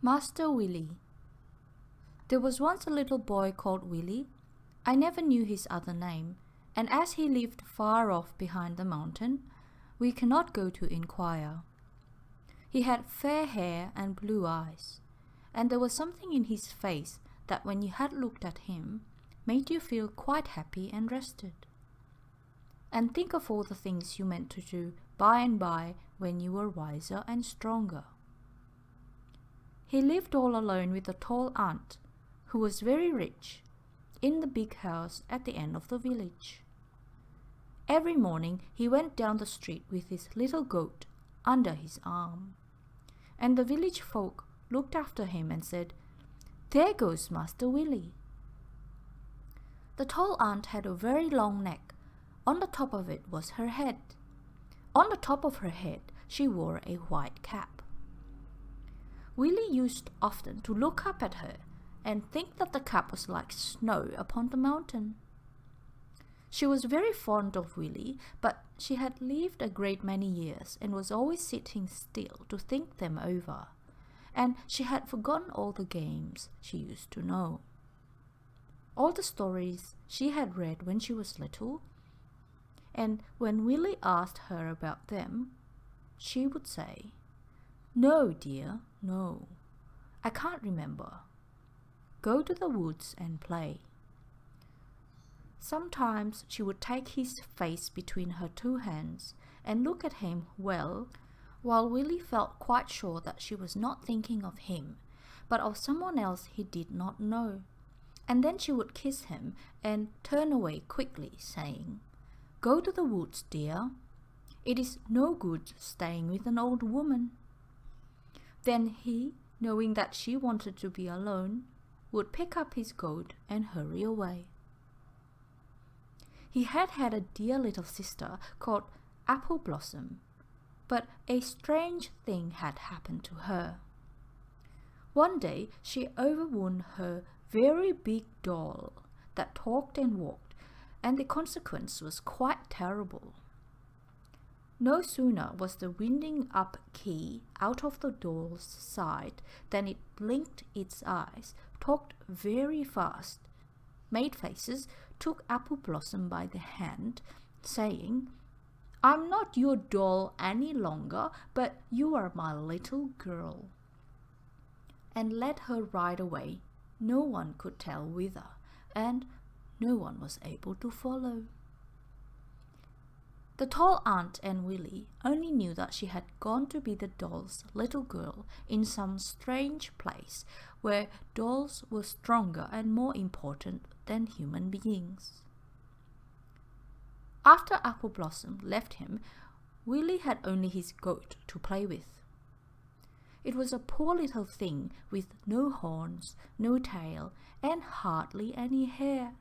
Master Willie. There was once a little boy called Willie. I never knew his other name, and as he lived far off behind the mountain, we cannot go to inquire. He had fair hair and blue eyes, and there was something in his face that when you had looked at him, made you feel quite happy and rested. And think of all the things you meant to do by and by when you were wiser and stronger. He lived all alone with a tall aunt, who was very rich, in the big house at the end of the village. Every morning he went down the street with his little goat under his arm, and the village folk looked after him and said, "There goes Master Willie." The tall aunt had a very long neck. On the top of it was her head. On the top of her head she wore a white cap. Willie used often to look up at her and think that the cap was like snow upon the mountain. She was very fond of Willie, but she had lived a great many years and was always sitting still to think them over, and she had forgotten all the games she used to know. All the stories she had read when she was little, and when Willie asked her about them, she would say, "No, dear, no, I can't remember. Go to the woods and play." Sometimes she would take his face between her two hands and look at him well, while Willie felt quite sure that she was not thinking of him, but of someone else he did not know. And then she would kiss him and turn away quickly, saying, "Go to the woods, dear. It is no good staying with an old woman." Then he, knowing that she wanted to be alone, would pick up his goat and hurry away. He had had a dear little sister called Apple Blossom, but a strange thing had happened to her. One day she overwon her very big doll that talked and walked, and the consequence was quite terrible. No sooner was the winding up key out of the doll's side than it blinked its eyes, talked very fast, made faces, took Apple Blossom by the hand, saying, "I'm not your doll any longer, but you are my little girl," and led her right away, no one could tell whither, and no one was able to follow. The tall aunt and Willie only knew that she had gone to be the doll's little girl in some strange place where dolls were stronger and more important than human beings. After Apple Blossom left him, Willie had only his goat to play with. It was a poor little thing with no horns, no tail, and hardly any hair.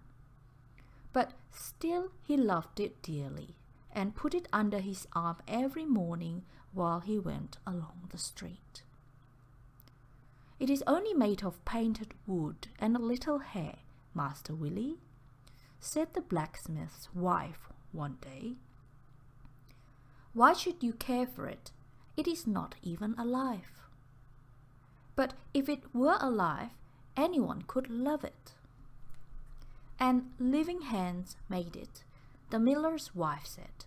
But still he loved it dearly, and put it under his arm every morning while he went along the street. "It is only made of painted wood and a little hair, Master Willie," said the blacksmith's wife one day. "Why should you care for it? It is not even alive." "But if it were alive, anyone could love it." "And living hands made it," the miller's wife said.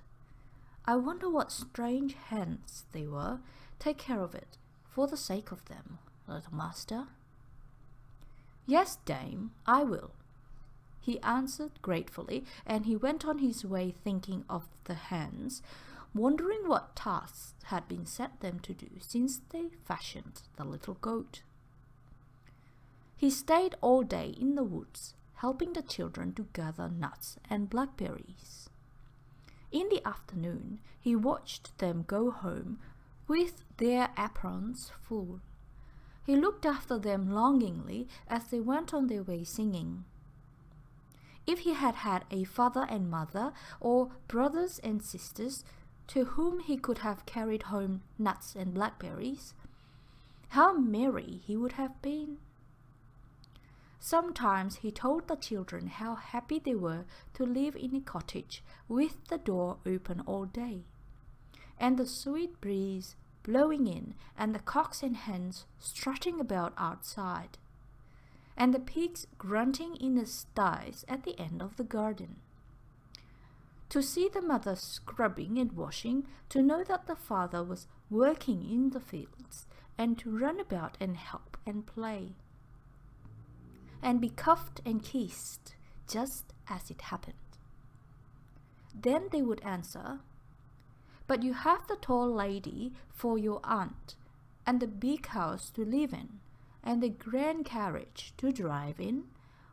"I wonder what strange hands they were. Take care of it, for the sake of them, little master." "Yes, dame, I will," he answered gratefully, and he went on his way thinking of the hands, wondering what tasks had been set them to do since they fashioned the little goat. He stayed all day in the woods, helping the children to gather nuts and blackberries. In the afternoon, he watched them go home with their aprons full. He looked after them longingly as they went on their way singing. If he had had a father and mother, or brothers and sisters, to whom he could have carried home nuts and blackberries, how merry he would have been. Sometimes he told the children how happy they were to live in a cottage with the door open all day, and the sweet breeze blowing in, and the cocks and hens strutting about outside, and the pigs grunting in the sties at the end of the garden. To see the mother scrubbing and washing, to know that the father was working in the fields, and to run about and help and play, and be cuffed and kissed just as it happened. Then they would answer, "But you have the tall lady for your aunt, and the big house to live in, and the grand carriage to drive in,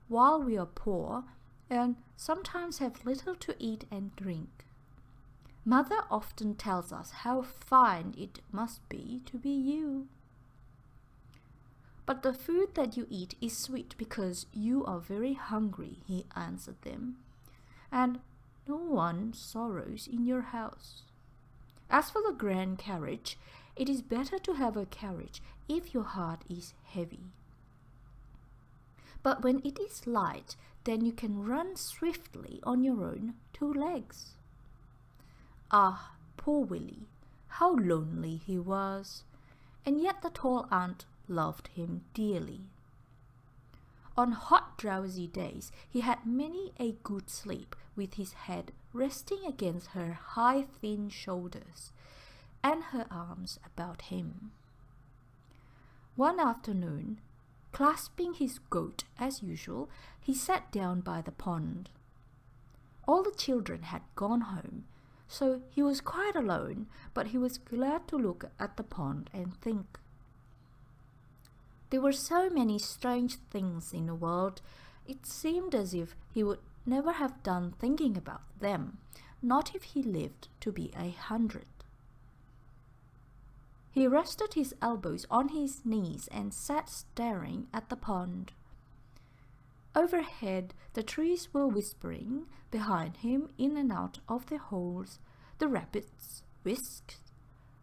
while we are poor, and sometimes have little to eat and drink. Mother often tells us how fine it must be to be you." "But the food that you eat is sweet because you are very hungry," he answered them, "and no one sorrows in your house. As for the grand carriage, it is better to have a carriage if your heart is heavy. But when it is light, then you can run swiftly on your own 2 legs. Ah, poor Willie, how lonely he was, and yet the tall aunt loved him dearly. On hot, drowsy days, he had many a good sleep with his head resting against her high, thin shoulders, and her arms about him. One afternoon, clasping his goat as usual, he sat down by the pond. All the children had gone home, so he was quite alone, but he was glad to look at the pond and think. There were so many strange things in the world, it seemed as if he would never have done thinking about them, not if he lived to be 100. He rested his elbows on his knees and sat staring at the pond. Overhead, the trees were whispering, behind him, in and out of their holes, the rabbits whisked.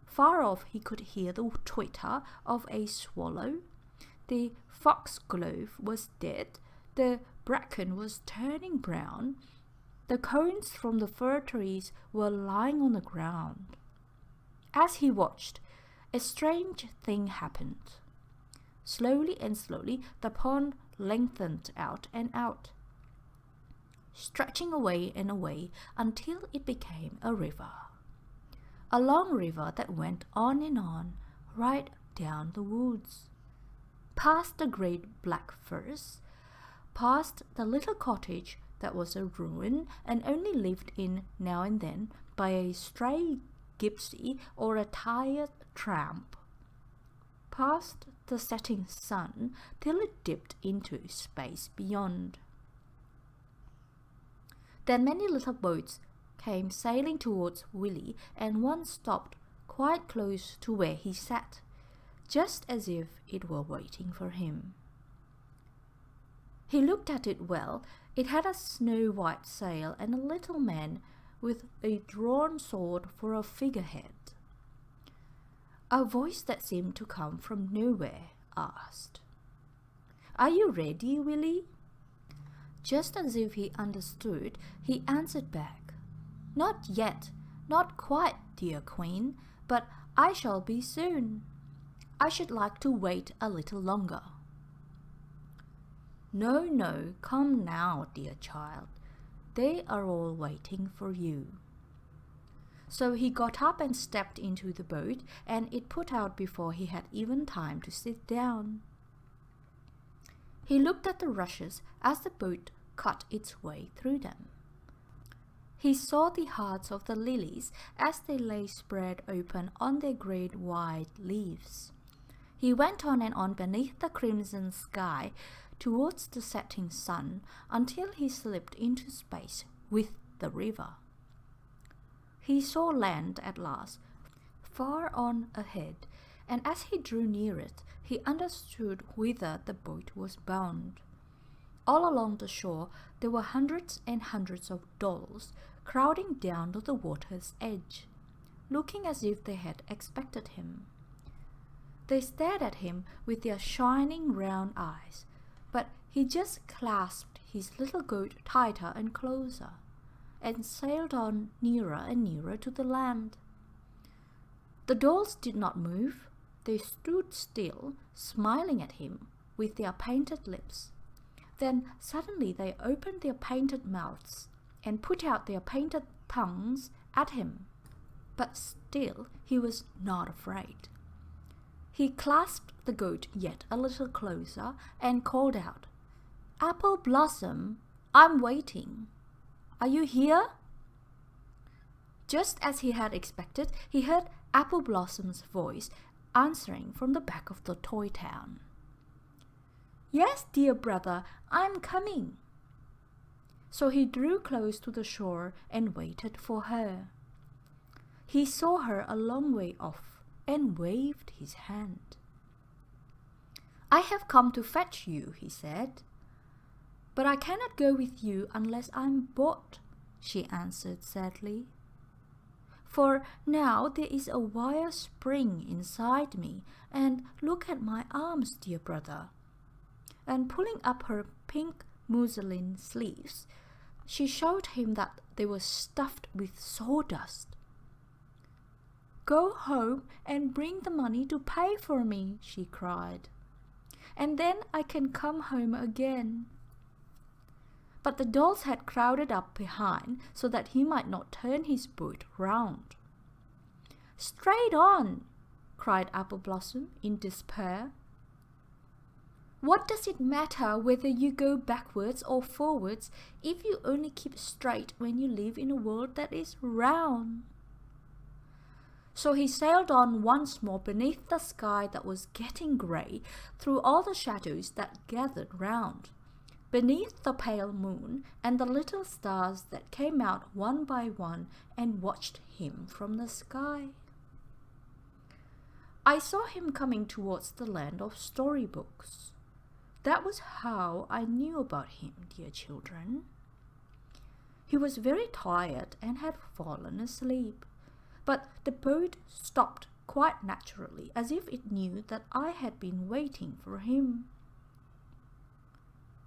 Far off he could hear the twitter of a swallow. The foxglove was dead, the bracken was turning brown, the cones from the fir trees were lying on the ground. As he watched, a strange thing happened. Slowly and slowly the pond lengthened out and out, stretching away and away until it became a river. A long river that went on and on, right down the woods, past the great black firs, past the little cottage that was a ruin and only lived in now and then by a stray gypsy or a tired tramp, past the setting sun till it dipped into space beyond. Then many little boats came sailing towards Willie, and one stopped quite close to where he sat, just as if it were waiting for him. He looked at it well. It had a snow-white sail and a little man with a drawn sword for a figurehead. A voice that seemed to come from nowhere asked, "Are you ready, Willie?" Just as if he understood, he answered back, "Not yet, not quite, dear Queen, but I shall be soon. I should like to wait a little longer." "No, no, come now, dear child. They are all waiting for you." So he got up and stepped into the boat, and it put out before he had even time to sit down. He looked at the rushes as the boat cut its way through them. He saw the hearts of the lilies as they lay spread open on their great wide leaves. He went on and on beneath the crimson sky towards the setting sun until he slipped into space with the river. He saw land at last, far on ahead, and as he drew near it, he understood whither the boat was bound. All along the shore there were hundreds and hundreds of dolls crowding down to the water's edge, looking as if they had expected him. They stared at him with their shining round eyes, but he just clasped his little goat tighter and closer, and sailed on nearer and nearer to the land. The dolls did not move. They stood still, smiling at him with their painted lips. Then suddenly they opened their painted mouths and put out their painted tongues at him. But still he was not afraid. He clasped the goat yet a little closer and called out, "Apple Blossom, I'm waiting. Are you here?" Just as he had expected, he heard Apple Blossom's voice answering from the back of the toy town. "Yes, dear brother, I'm coming." So he drew close to the shore and waited for her. He saw her a long way off and waved his hand. "I have come to fetch you," he said. "But I cannot go with you unless I'm bought," she answered sadly. "For now there is a wire spring inside me, and look at my arms, dear brother." And pulling up her pink muslin sleeves, she showed him that they were stuffed with sawdust. "Go home and bring the money to pay for me," she cried, "and then I can come home again." But the dolls had crowded up behind so that he might not turn his boat round. "Straight on!" cried Apple Blossom in despair. "What does it matter whether you go backwards or forwards if you only keep straight when you live in a world that is round?" So he sailed on once more beneath the sky that was getting grey, through all the shadows that gathered round, beneath the pale moon and the little stars that came out one by one and watched him from the sky. I saw him coming towards the land of storybooks. That was how I knew about him, dear children. He was very tired and had fallen asleep, but the boat stopped quite naturally, as if it knew that I had been waiting for him.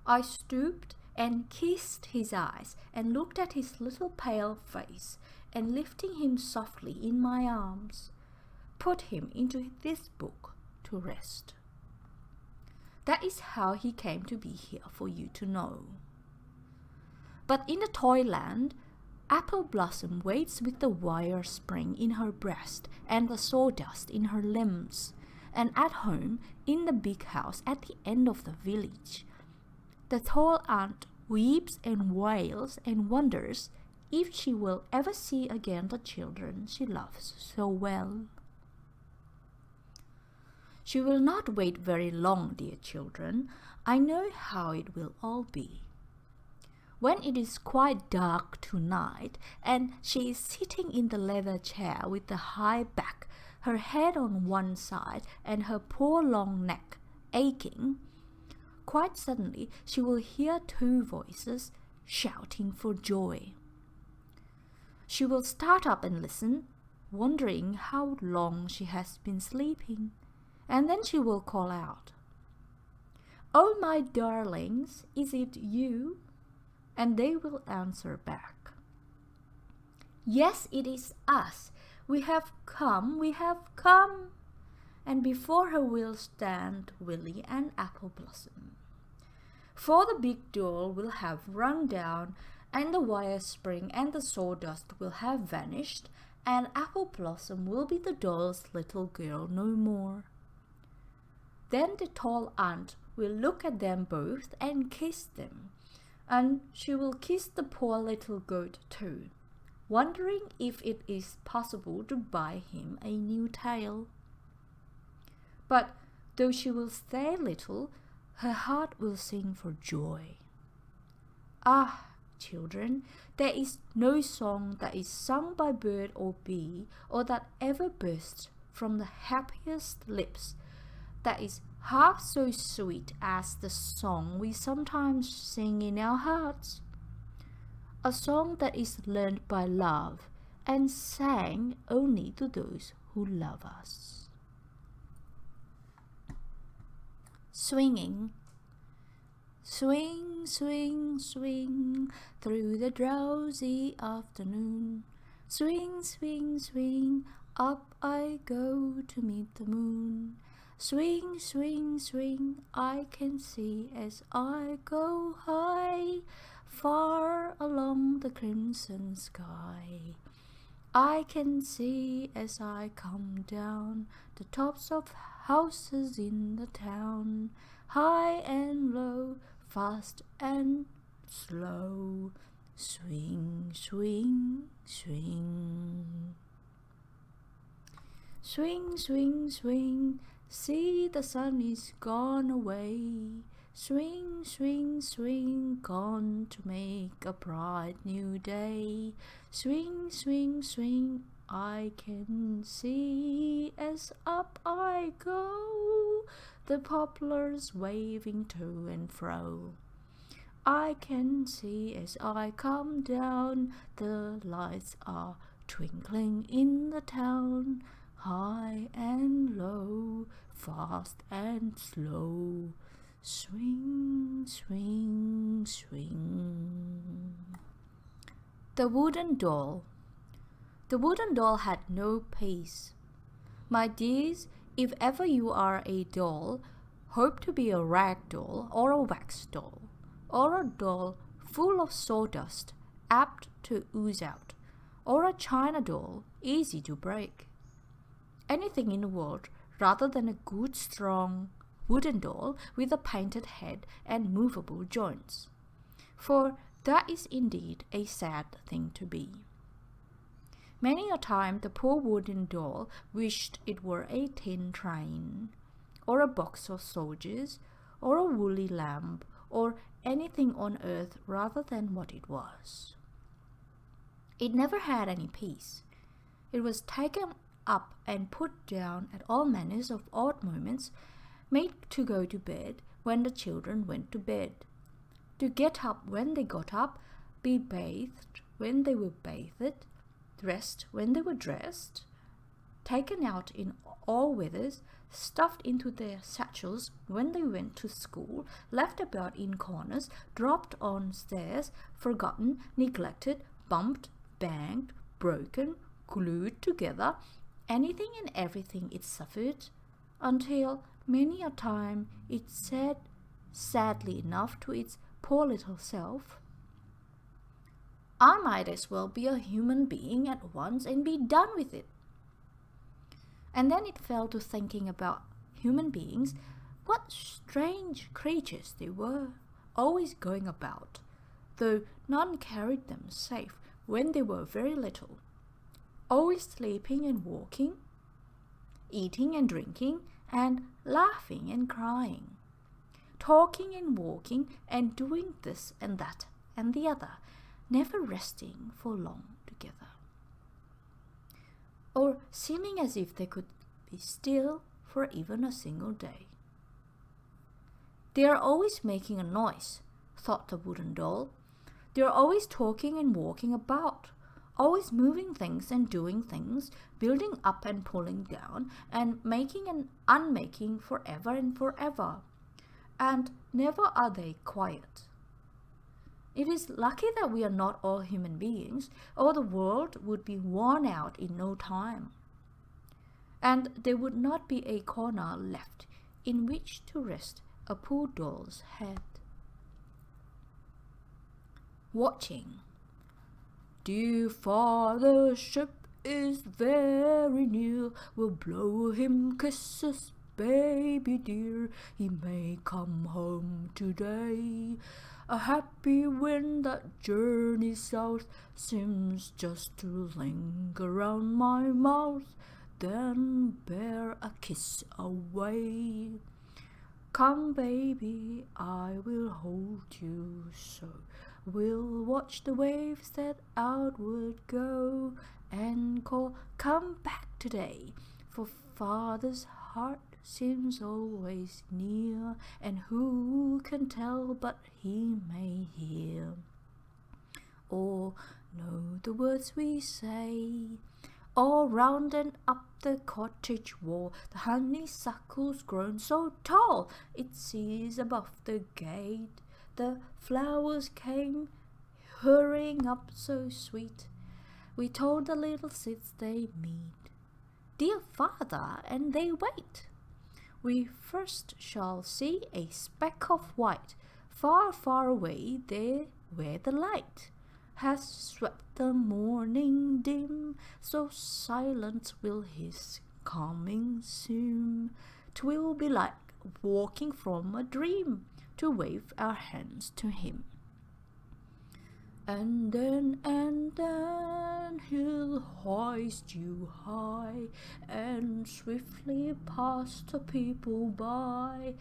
I stooped and kissed his eyes and looked at his little pale face, and lifting him softly in my arms, put him into this book to rest. That is how he came to be here for you to know. But in the toyland, Apple Blossom waits with the wire spring in her breast and the sawdust in her limbs, and at home in the big house at the end of the village, the tall aunt weeps and wails and wonders if she will ever see again the children she loves so well. She will not wait very long, dear children. I know how it will all be. When it is quite dark tonight, and she is sitting in the leather chair with the high back, her head on one side and her poor long neck aching, quite suddenly she will hear two voices shouting for joy. She will start up and listen, wondering how long she has been sleeping, and then she will call out, "Oh, my darlings, is it you?" And they will answer back, "Yes, it is us. We have come, we have come." And before her will stand Willie and Apple Blossom. For the big door will have run down, and the wire spring and the sawdust will have vanished, and Apple Blossom will be the doll's little girl no more. Then the tall aunt will look at them both and kiss them, and she will kiss the poor little goat too, wondering if it is possible to buy him a new tail. But though she will stay little, her heart will sing for joy. Ah, children, there is no song that is sung by bird or bee, or that ever bursts from the happiest lips, that is half so sweet as the song we sometimes sing in our hearts. A song that is learned by love and sang only to those who love us. Swinging. Swing, swing, swing through the drowsy afternoon. Swing, swing, swing up I go to meet the moon. Swing, swing, swing, I can see as I go high, far along the crimson sky. I can see as I come down the tops of houses in the town, high and low, fast and slow. Swing, swing, swing. Swing, swing, swing, see the sun is gone away. Swing, swing, swing, gone to make a bright new day. Swing, swing, swing, I can see as up I go, the poplars waving to and fro. I can see as I come down, the lights are twinkling in the town, high and low, fast and slow. Swing, swing, swing. The wooden doll. The wooden doll had no peace. My dears, if ever you are a doll, hope to be a rag doll or a wax doll, or a doll full of sawdust, apt to ooze out, or a china doll, easy to break. Anything in the world rather than a good strong wooden doll with a painted head and movable joints, for that is indeed a sad thing to be. Many a time the poor wooden doll wished it were a tin train, or a box of soldiers, or a woolly lamb, or anything on earth rather than what it was. It never had any peace. It was taken up and put down at all manners of odd moments, made to go to bed when the children went to bed, to get up when they got up, be bathed when they were bathed, dressed when they were dressed, taken out in all weathers, stuffed into their satchels when they went to school, left about in corners, dropped on stairs, forgotten, neglected, bumped, banged, broken, glued together, anything and everything it suffered, until many a time it said sadly enough to its poor little self, I might as well be a human being at once and be done with it. And then it fell to thinking about human beings, what strange creatures they were, always going about, though none carried them safe when they were very little, always sleeping and walking, eating and drinking, and laughing and crying, talking and walking, and doing this and that and the other, never resting for long together, or seeming as if they could be still for even a single day. They are always making a noise, thought the wooden doll. They are always talking and walking about, always moving things and doing things, building up and pulling down, and making and unmaking forever and forever, and never are they quiet. It is lucky that we are not all human beings, or the world would be worn out in no time, and there would not be a corner left in which to rest a poor doll's head. Watching. Dear father, ship is very near, we'll blow him kisses, baby dear, he may come home today. A happy wind that journeys south seems just to linger round my mouth, then bear a kiss away. Come, baby, I will hold you so. We'll watch the waves that outward go and call, come back today, for father's heart seems always near, and who can tell but he may hear or know the words we say. All round and up the cottage wall the honeysuckle's grown so tall it sees above the gate. The flowers came hurrying up so sweet, we told the little seeds they meet. "Dear father," and they wait. "We first shall see a speck of white, far, far away there where the light has swept the morning dim, so silent will his coming seem. 'Twill be like walking from a dream to wave our hands to him. And then he'll hoist you high and swiftly pass the people by,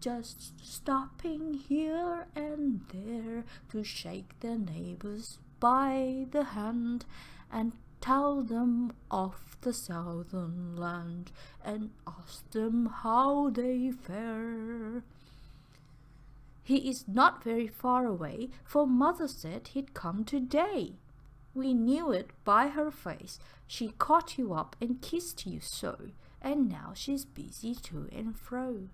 just stopping here and there to shake their neighbors by the hand and tell them of the southern land and ask them how they fare. He is not very far away, for mother said he'd come today. We knew it by her face. She caught you up and kissed you so, and now she's busy to and fro,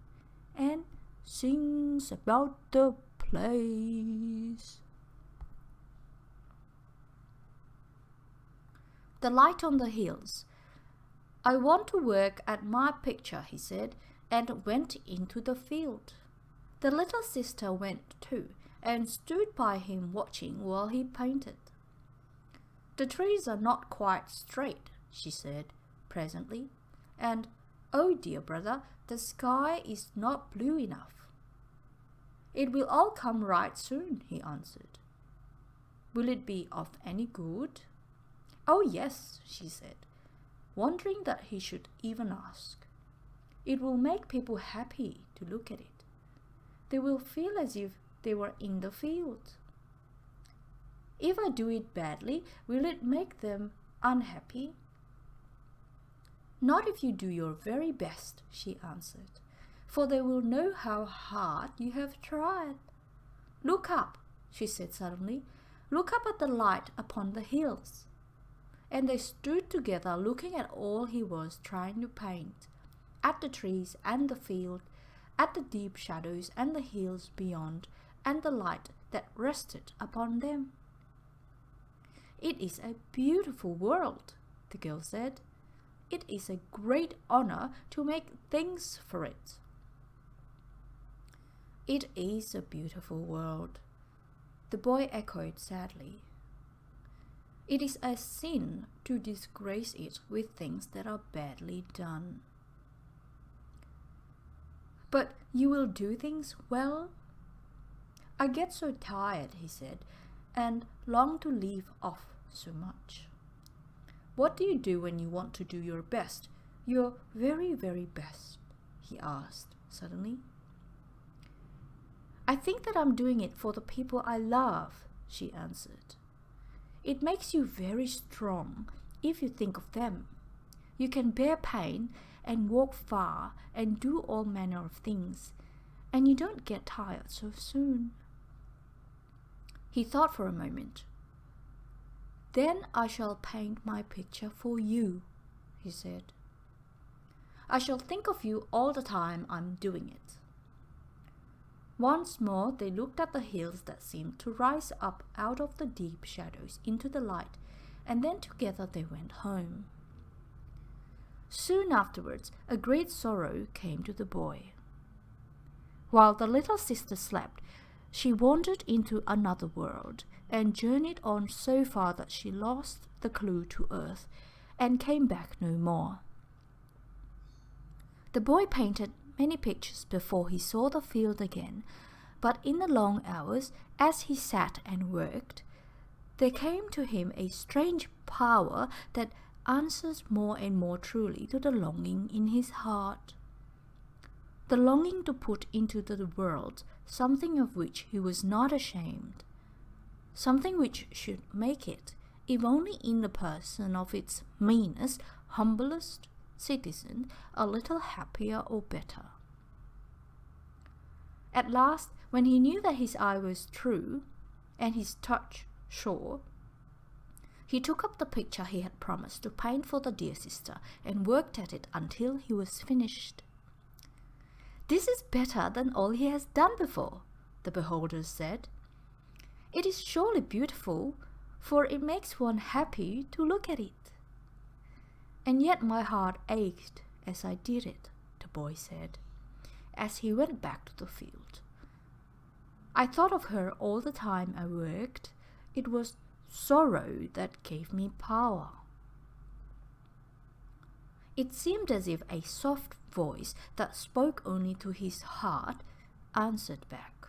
and sings about the place." The light on the hills. "I want to work at my picture," he said, and went into the field. The little sister went too, and stood by him watching while he painted. "The trees are not quite straight," she said presently, "and, oh dear brother, the sky is not blue enough." "It will all come right soon," he answered. "Will it be of any good?" "Oh yes," she said, wondering that he should even ask. "It will make people happy to look at it. They will feel as if they were in the field." "If I do it badly, will it make them unhappy?" "Not if you do your very best," she answered, "for they will know how hard you have tried. Look up," she said suddenly, "look up at the light upon the hills." And they stood together looking at all he was trying to paint, at the trees and the field, at the deep shadows and the hills beyond, and the light that rested upon them. "It is a beautiful world," the girl said. "It is a great honor to make things for it." "It is a beautiful world," the boy echoed sadly. "It is a sin to disgrace it with things that are badly done." "But you will do things well?" "I get so tired," he said, "and long to leave off so much." "What do you do when you want to do your best, your very, very best?" he asked suddenly. "I think that I'm doing it for the people I love," she answered. "It makes you very strong if you think of them. You can bear pain and walk far and do all manner of things, and you don't get tired so soon." He thought for a moment. "Then I shall paint my picture for you," he said. "I shall think of you all the time I'm doing it." Once more they looked at the hills that seemed to rise up out of the deep shadows into the light, and then together they went home. Soon afterwards, a great sorrow came to the boy. While the little sister slept, she wandered into another world and journeyed on so far that she lost the clue to earth and came back no more. The boy painted many pictures before he saw the field again, but in the long hours, as he sat and worked, there came to him a strange power that answers more and more truly to the longing in his heart. The longing to put into the world something of which he was not ashamed, something which should make it, if only in the person of its meanest, humblest citizen, a little happier or better. At last, when he knew that his eye was true, and his touch sure, he took up the picture he had promised to paint for the dear sister and worked at it until he was finished. "This is better than all he has done before," the beholders said. "It is surely beautiful, for it makes one happy to look at it." "And yet my heart ached as I did it," the boy said, as he went back to the field. "I thought of her all the time I worked. It was sorrow that gave me power." It seemed as if a soft voice that spoke only to his heart answered back.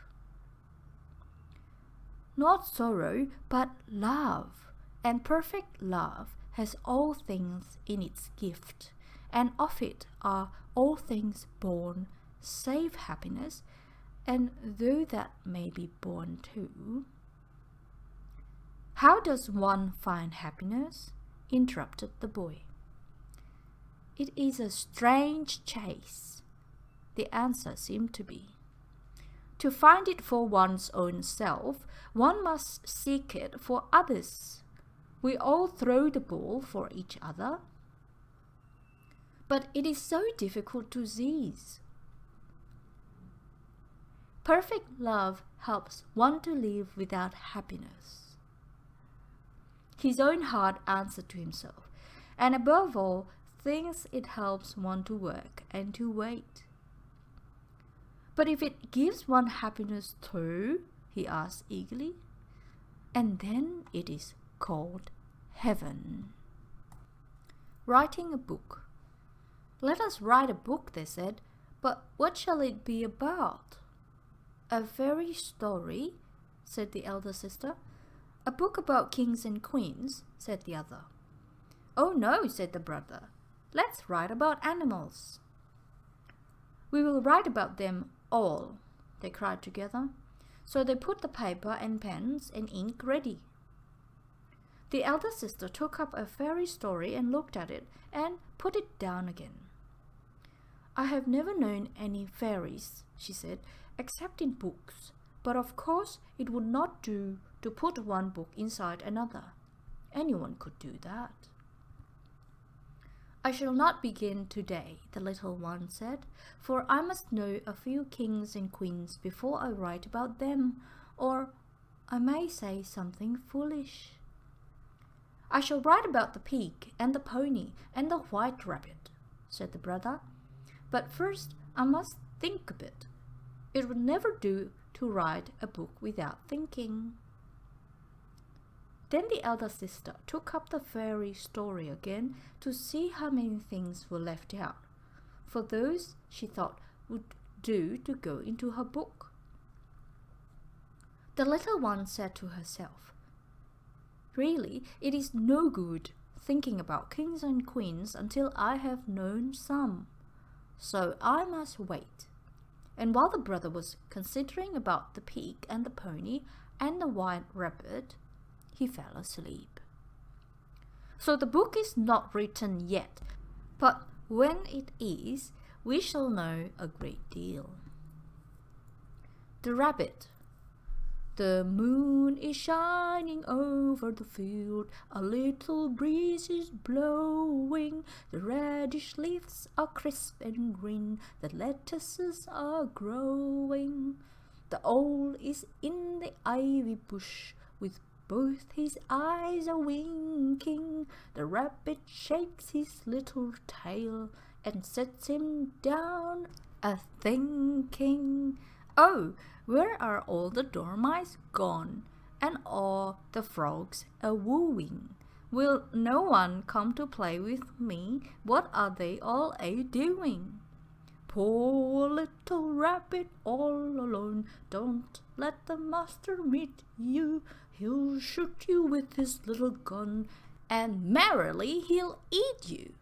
"Not sorrow, but love, and perfect love has all things in its gift, and of it are all things born, save happiness, and though that may be born too." "How does one find happiness?" interrupted the boy. "It is a strange chase," the answer seemed to be. "To find it for one's own self, one must seek it for others. We all throw the ball for each other. But it is so difficult to seize. Perfect love helps one to live without happiness." His own heart answered to himself, "And above all things it helps one to work and to wait." "But if it gives one happiness too?" he asked eagerly. "And then it is called heaven." Writing a book. "Let us write a book," they said, "but what shall it be about?" "A fairy story," said the elder sister. "A book about kings and queens," said the other. "Oh no," said the brother. "Let's write about animals." "We will write about them all," they cried together. So they put the paper and pens and ink ready. The elder sister took up a fairy story and looked at it and put it down again. "I have never known any fairies," she said, "except in books, but of course it would not do to put one book inside another. Anyone could do that." "I shall not begin today," the little one said, "for I must know a few kings and queens before I write about them, or I may say something foolish." "I shall write about the pig and the pony and the white rabbit," said the brother, "but first I must think a bit. It would never do to write a book without thinking." Then the elder sister took up the fairy story again to see how many things were left out, for those she thought would do to go into her book. The little one said to herself, "Really, it is no good thinking about kings and queens until I have known some, so I must wait." And while the brother was considering about the pig and the pony and the white rabbit, he fell asleep. So the book is not written yet, but when it is, we shall know a great deal. The rabbit. "The moon is shining over the field, a little breeze is blowing, the radish leaves are crisp and green, the lettuces are growing. The owl is in the ivy bush, with both his eyes are winking, the rabbit shakes his little tail and sets him down a-thinking. Oh, where are all the dormice gone, and all the frogs a-wooing? Will no one come to play with me? What are they all a-doing? Poor little rabbit all alone, don't let the master meet you. He'll shoot you with his little gun, and merrily he'll eat you."